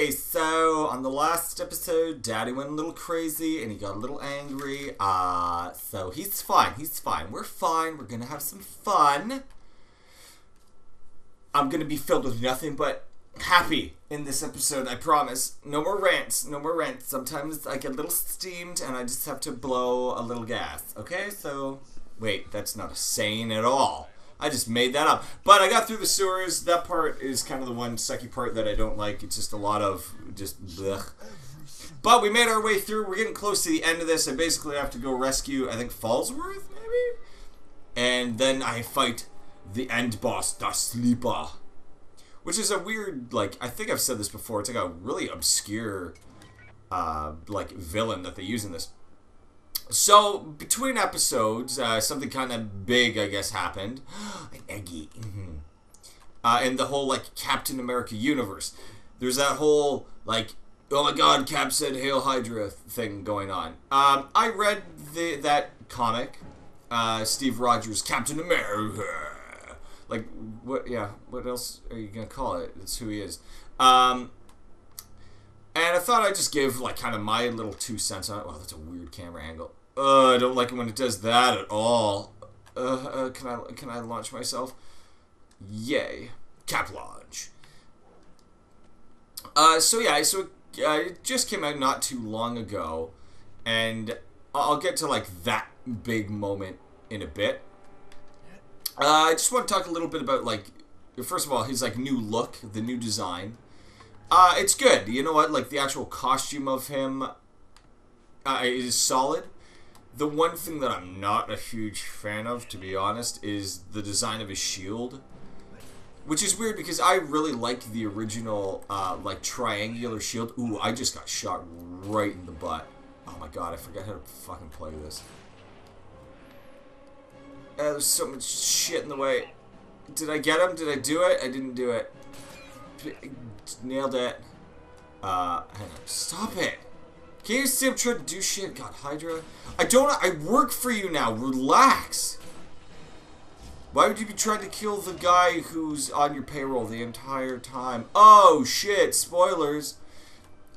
Okay, so on the last episode, Daddy went a little crazy and he got a little angry. So he's fine. He's fine. We're fine. We're gonna have some fun. I'm gonna be filled with nothing but happy in this episode, I promise. No more rants. No more rants. Sometimes I get a little steamed and I just have to blow a little gas. Okay, so... Wait, that's not a saying at all. I just made that up. But I got through the sewers. That part is kind of the one sucky part that I don't like. It's just a lot of just blech. But we made our way through. We're getting close to the end of this. I basically have to go rescue, I think, Fallsworth, maybe? And then I fight the end boss, the Sleeper. Which is a weird, like, I think I've said this before. It's like a really obscure, like, villain that they use in this. So, between episodes, something kind of big, I guess, happened. An eggy. In the whole, like, Captain America universe. There's that whole, like, oh my god, Cap said Hail Hydra thing going on. I read that comic, Steve Rogers' Captain America. Like, what, yeah, what else are you gonna call it? That's who he is. And I thought I'd just give, like, kind of my little 2 cents on it. Wow, that's a weird camera angle. I don't like it when it does that at all. Can I launch myself? Yay. Cap launch. So it just came out not too long ago. And I'll get to, like, that big moment in a bit. I just want to talk a little bit about, like, first of all, his, like, new look, the new design. It's good. You know what? Like, the actual costume of him is solid. The one thing that I'm not a huge fan of, to be honest, is the design of his shield. Which is weird because I really liked the original, like, triangular shield. Ooh, I just got shot right in the butt. Oh my god, I forgot how to fucking play this. There's so much shit in the way. Did I get him? Did I do it? I didn't do it. Nailed it. Hang on. Stop it. Can't you see I'm trying to do shit? God, Hydra. I work for you now. Relax. Why would you be trying to kill the guy who's on your payroll the entire time? Oh, shit. Spoilers.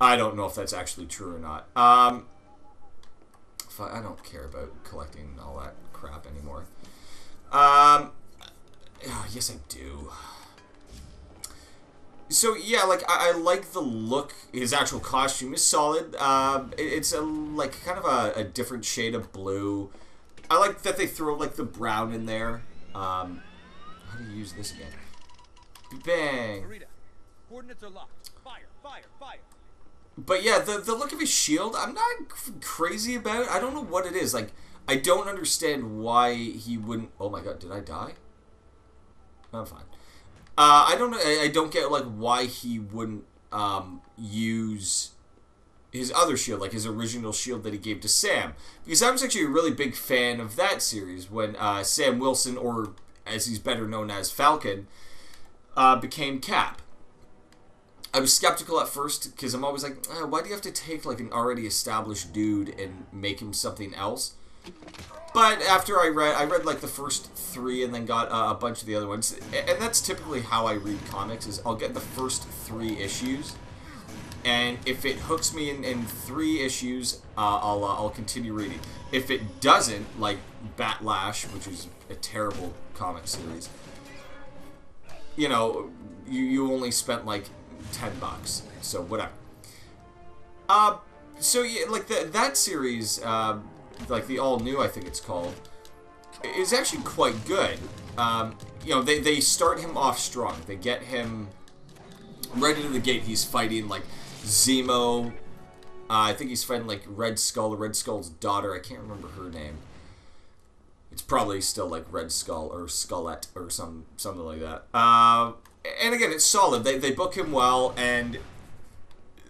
I don't know if that's actually true or not. I don't care about collecting all that crap anymore. Yes, I do. So, yeah, like, I like the look. His actual costume is solid. It's, like, kind of a different shade of blue. I like that they throw, like, the brown in there. How do you use this again? Bang. Coordinates are locked. Fire, fire, fire. But, yeah, the look of his shield, I'm not crazy about it. I don't know what it is. Like, I don't understand why he wouldn't... Oh, my God, did I die? I'm fine. I don't get, like, why he wouldn't, use his other shield, like his original shield that he gave to Sam. Because I was actually a really big fan of that series when, Sam Wilson, or as he's better known as Falcon, became Cap. I was skeptical at first, because I'm always like, why do you have to take, like, an already established dude and make him something else? But after I read like the first 3 and then got a bunch of the other ones. And that's typically how I read comics, is I'll get the first 3 issues. And if it hooks me in 3 issues, I'll continue reading. If it doesn't, like Batlash, which is a terrible comic series, you know, you only spent like $10. So whatever. So yeah, like that series, like the all new, I think it's called, is actually quite good. You know, they start him off strong. They get him right into the gate. He's fighting like Zemo. I think he's fighting like Red Skull, Red Skull's daughter. I can't remember her name. It's probably still like Red Skull or Skullette or something like that. And again, it's solid. They book him well, and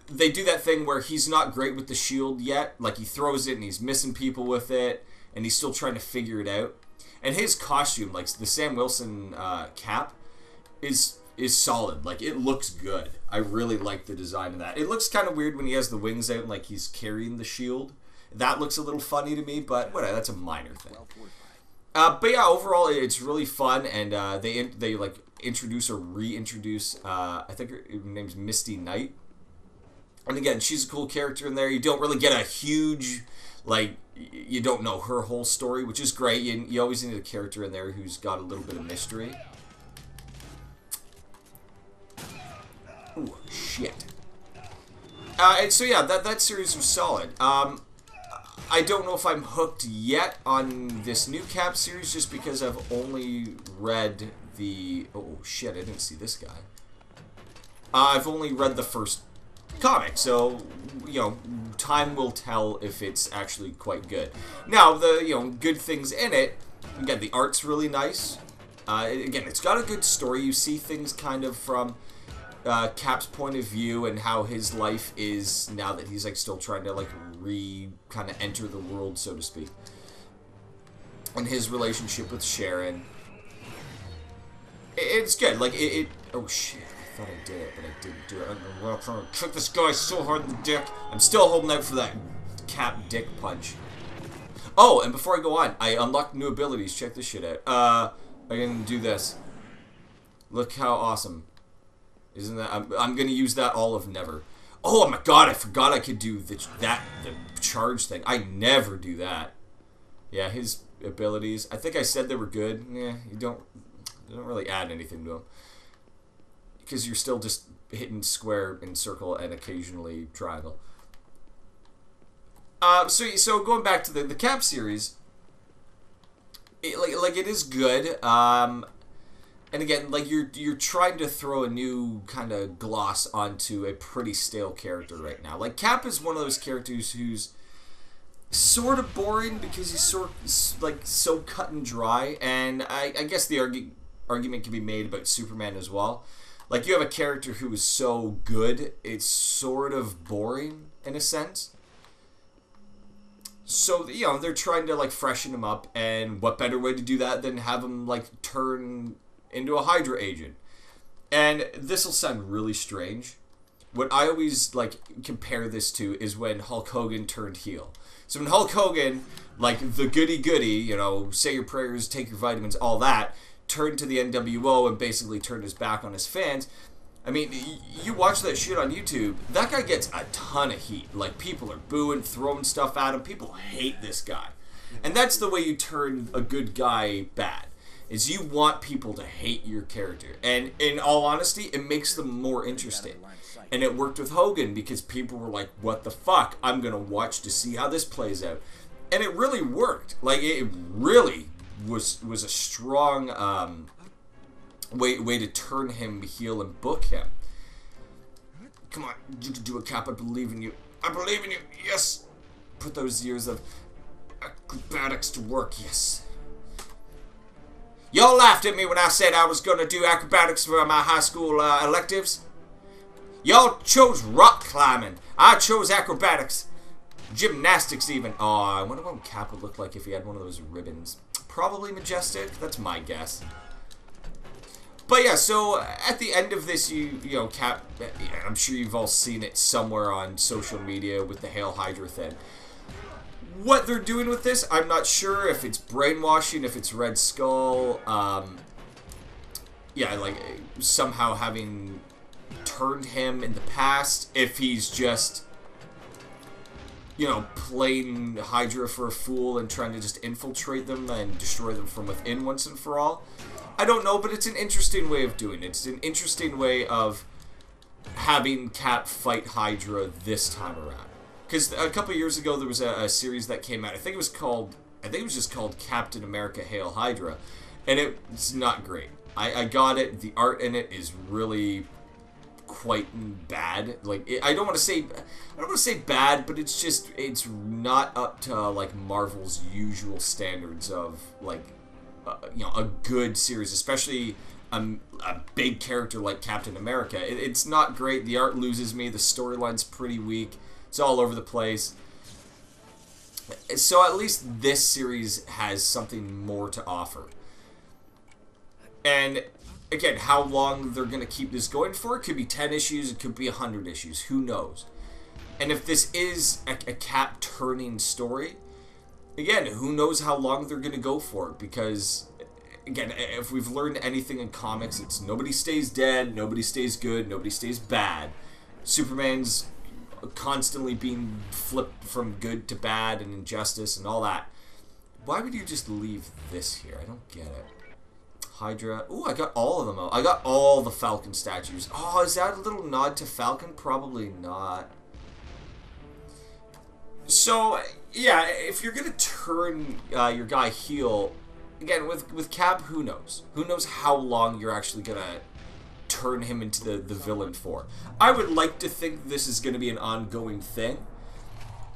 they do that thing where he's not great with the shield yet. Like, he throws it and he's missing people with it, and he's still trying to figure it out. And his costume, like the Sam Wilson cap, is solid. Like, it looks good. I really like the design of that. It looks kind of weird when he has the wings out and like he's carrying the shield. That looks a little funny to me, but whatever, that's a minor thing. But yeah, overall, it's really fun, and they like introduce or reintroduce, I think her name's Misty Knight. And again, she's a cool character in there. You don't really get a huge, like, you don't know her whole story, which is great. You always need a character in there who's got a little bit of mystery. Ooh, shit. And so yeah, that series was solid. I don't know if I'm hooked yet on this new Cap series, just because I've only read the... Oh shit, I didn't see this guy. I've only read the first comic, so, you know, time will tell if it's actually quite good. Now, the, you know, good things in it, again, the art's really nice. Again, it's got a good story. You see things kind of from Cap's point of view and how his life is now that he's, like, still trying to, like, kind of enter the world, so to speak. And his relationship with Sharon. It's good. Like, oh, shit. I thought I did it, but I didn't do it. I'm trying to kick this guy so hard in the dick. I'm still holding out for that Cap dick punch. Oh, and before I go on, I unlocked new abilities. Check this shit out. I can do this. Look how awesome. Isn't that... I'm gonna use that all of never. Oh my god, I forgot I could do the charge thing. I never do that. Yeah, his abilities. I think I said they were good. Yeah, they don't really add anything to them. Because you're still just hitting square and circle and occasionally triangle. So going back to the Cap series, it is good. And again, like you're trying to throw a new kind of gloss onto a pretty stale character right now. Like Cap is one of those characters who's sort of boring because he's so cut and dry. And I guess the argument can be made about Superman as well. Like, you have a character who is so good, it's sort of boring, in a sense. So, you know, they're trying to, like, freshen him up, and what better way to do that than have him, like, turn into a Hydra agent. And this will sound really strange. What I always, like, compare this to is when Hulk Hogan turned heel. So when Hulk Hogan, like, the goody-goody, you know, say your prayers, take your vitamins, all that, turned to the NWO and basically turned his back on his fans. I mean, you watch that shit on YouTube, that guy gets a ton of heat. Like, people are booing, throwing stuff at him. People hate this guy. And that's the way you turn a good guy bad, is you want people to hate your character. And in all honesty, it makes them more interesting. And it worked with Hogan because people were like, what the fuck? I'm going to watch to see how this plays out. And it really worked. Like, it really was a strong way to turn him heel and book him. Come on, you can do it, Cap. I believe in you. I believe in you. Yes. Put those years of acrobatics to work. Yes. Y'all laughed at me when I said I was going to do acrobatics for my high school electives. Y'all chose rock climbing. I chose acrobatics. Gymnastics even. Oh, I wonder what Cap would look like if he had one of those ribbons. Probably majestic. That's my guess. But yeah, so at the end of this, you know, Cap, I'm sure you've all seen it somewhere on social media with the Hail Hydra thing. What they're doing with this, I'm not sure if it's brainwashing, if it's Red Skull, yeah, like somehow having turned him in the past, if he's just, you know, playing Hydra for a fool and trying to just infiltrate them and destroy them from within once and for all. I don't know, but it's an interesting way of doing it. It's an interesting way of having Cap fight Hydra this time around. Because a couple years ago there was a series that came out. I think it was just called Captain America Hail Hydra, and it's not great. I got it. The art in it is really quite bad. Like, I don't want to say bad, but it's not up to like Marvel's usual standards of like you know, a good series, especially a big character like Captain America. It's not great. The art loses me. The storyline's pretty weak. It's all over the place. So at least this series has something more to offer. And again, how long they're going to keep this going for? It could be 10 issues. It could be 100 issues. Who knows? And if this is a Cap turning story, again, who knows how long they're going to go for it? Because, again, if we've learned anything in comics, it's nobody stays dead, nobody stays good, nobody stays bad. Superman's constantly being flipped from good to bad and injustice and all that. Why would you just leave this here? I don't get it. Hydra. Ooh, I got all of them out. I got all the Falcon statues. Oh, is that a little nod to Falcon? Probably not. So, yeah, if you're going to turn your guy heel, again, with Cap, who knows? Who knows how long you're actually going to turn him into the villain for. I would like to think this is going to be an ongoing thing,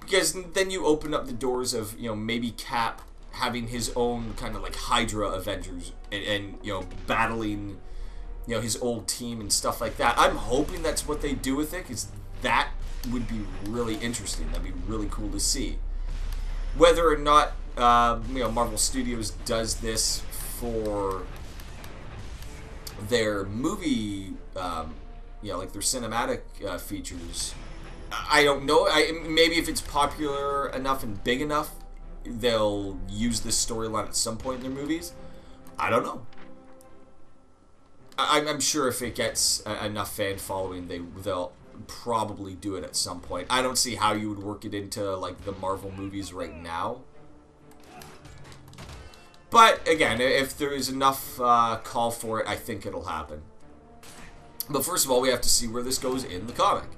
because then you open up the doors of, you know, maybe Cap having his own kind of like Hydra Avengers and you know, battling, you know, his old team and stuff like that. I'm hoping that's what they do with it, because that would be really interesting. That'd be really cool to see. Whether or not you know, Marvel Studios does this for their movie, you know, like their cinematic features, I don't know. Maybe if it's popular enough and big enough, they'll use this storyline at some point in their movies. I don't know. I'm sure if it gets enough fan following, they'll probably do it at some point. I don't see how you would work it into like the Marvel movies right now. But again, if there is enough call for it, I think it'll happen. But first of all, we have to see where this goes in the comic.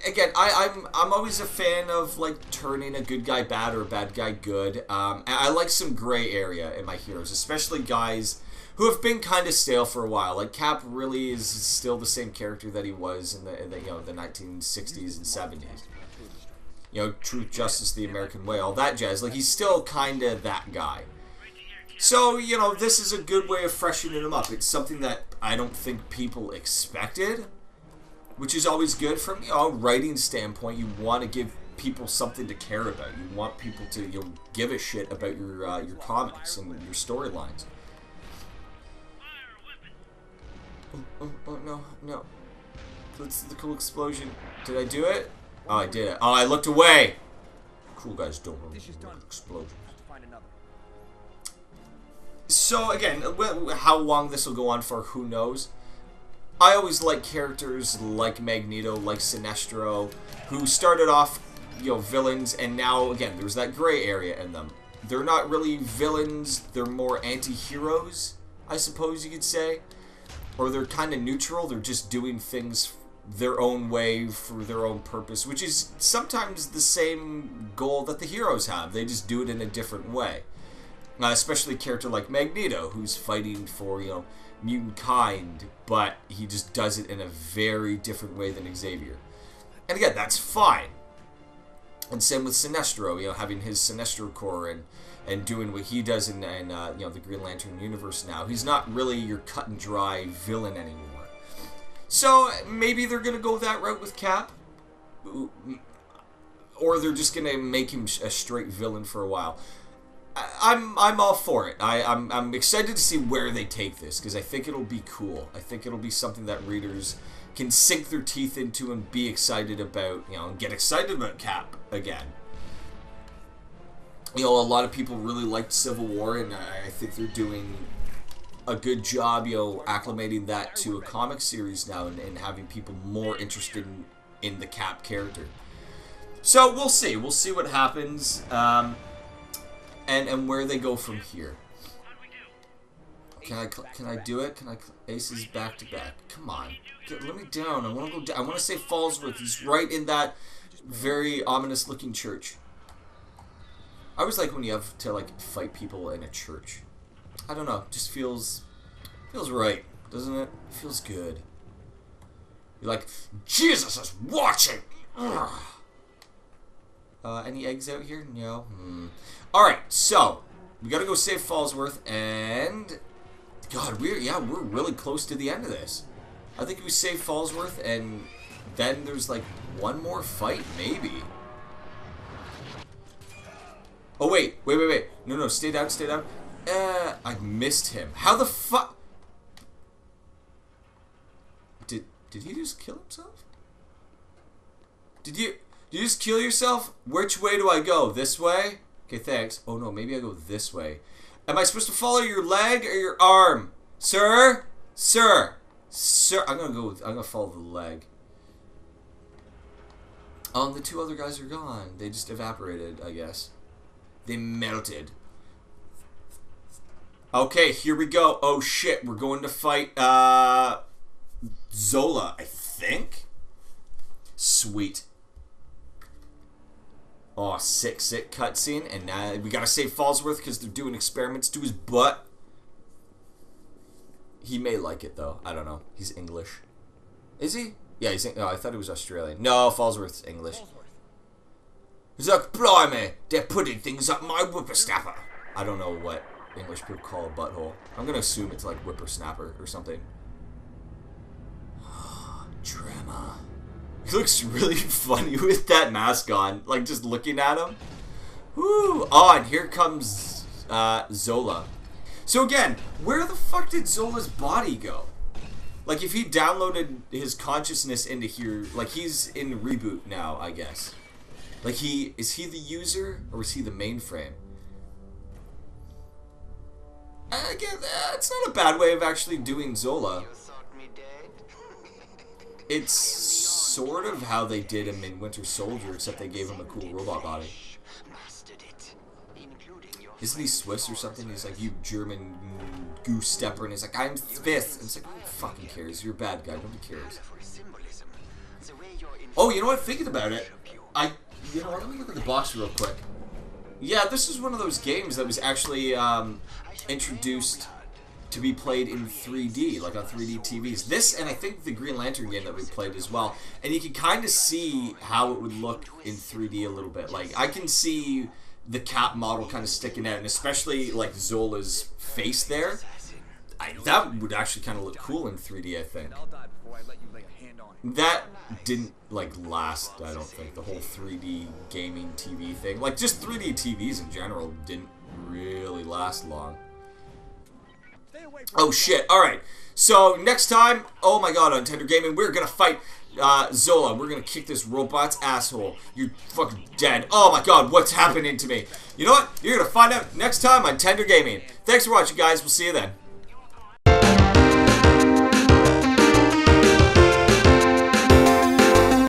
Again, I'm always a fan of like turning a good guy bad or a bad guy good. I like some gray area in my heroes, especially guys who have been kind of stale for a while. Like Cap really is still the same character that he was in the you know, the 1960s and 70s. You know, Truth, Justice, the American Way, all that jazz. Like, he's still kind of that guy. So, you know, this is a good way of freshening him up. It's something that I don't think people expected, which is always good from, you know, a writing standpoint. You want to give people something to care about. You want people to, you know, give a shit about your comics and your storylines. Oh, no. That's the cool explosion. Did I do it? Oh, I did it. Oh, I looked away. Cool guys don't remember explosions. So again, how long this will go on for, who knows? I always like characters like Magneto, like Sinestro, who started off, you know, villains, and now again there's that gray area in them. They're not really villains; they're more anti-heroes, I suppose you could say, or they're kind of neutral. They're just doing things their own way for their own purpose, which is sometimes the same goal that the heroes have. They just do it in a different way. Especially a character like Magneto, who's fighting for, you know, mutant kind, but he just does it in a very different way than Xavier. And again, that's fine. And same with Sinestro, you know, having his Sinestro Corps and doing what he does in you know, the Green Lantern universe now. He's not really your cut and dry villain anymore. So maybe they're gonna go that route with Cap, or they're just gonna make him a straight villain for a while. I'm all for it. I'm excited to see where they take this, because I think it'll be cool. I think it'll be something that readers can sink their teeth into and be excited about, you know, and get excited about Cap again. You know, a lot of people really liked Civil War, and I think they're doing a good job, you know, acclimating that to a comic series now and having people more interested in the Cap character. So we'll see. We'll see what happens. And where they go from here. Can I do it? Can I aces back to back? Come on, let me down. I want to go down. I want to say Fallsworth. He's right in that very ominous looking church. I always like when you have to like fight people in a church. I don't know. It just feels right, doesn't it? It feels good. You're like, Jesus is watching. Ugh. Any eggs out here? No. Alright, so we gotta go save Fallsworth, and God, we're really close to the end of this. I think we save Fallsworth, and then there's like one more fight, maybe. Oh wait. No, stay down. I missed him. How the fuck? Did he just kill himself? Did you just kill yourself? Which way do I go? This way? Okay, thanks. Oh no, maybe I go this way. Am I supposed to follow your leg or your arm? Sir? Sir? Sir, I'm gonna follow the leg. The two other guys are gone. They just evaporated, I guess. They melted. Okay, here we go. Oh shit, we're going to fight Zola, I think. Sweet. Oh, sick cutscene, and now we gotta save Fallsworth because they're doing experiments to his butt. He may like it though. I don't know. He's English. Is he? Yeah, he's. Oh, I thought he was Australian. No, Fallsworth's English. He's like, blimey, they're putting things up my whippersnapper. I don't know what English people call a butthole. I'm gonna assume it's like whippersnapper or something. Drama. He looks really funny with that mask on, like just looking at him. Woo! Oh, and here comes Zola. So again, where the fuck did Zola's body go? Like if he downloaded his consciousness into here, like he's in reboot now, I guess. Like is he the user or is he the mainframe? Again, it's not a bad way of actually doing Zola. It's sort of how they did him in Winter Soldier, except they gave him a cool robot body. Isn't he Swiss or something? He's like, you German goose stepper, and he's like, I'm Swiss. And it's like, who fucking cares? You're a bad guy. Nobody cares. Oh, you know what? Thinking about it, you know what? Let me look at the box real quick. Yeah, this is one of those games that was actually introduced to be played in 3D, like on 3D TVs. This, and I think the Green Lantern game that we played as well. And you can kind of see how it would look in 3D a little bit. Like, I can see the Cap model kind of sticking out, and especially, like, Zola's face there. That would actually kind of look cool in 3D, I think. That didn't, like, last, I don't think, the whole 3D gaming TV thing. Like, just 3D TVs in general didn't really last long. Oh shit, alright. So next time, oh my god, on Tender Gaming, we're gonna fight Zola. We're gonna kick this robot's asshole. You're fucking dead. Oh my god, what's happening to me? You know what? You're gonna find out next time on Tender Gaming. Thanks for watching, guys. We'll see you then.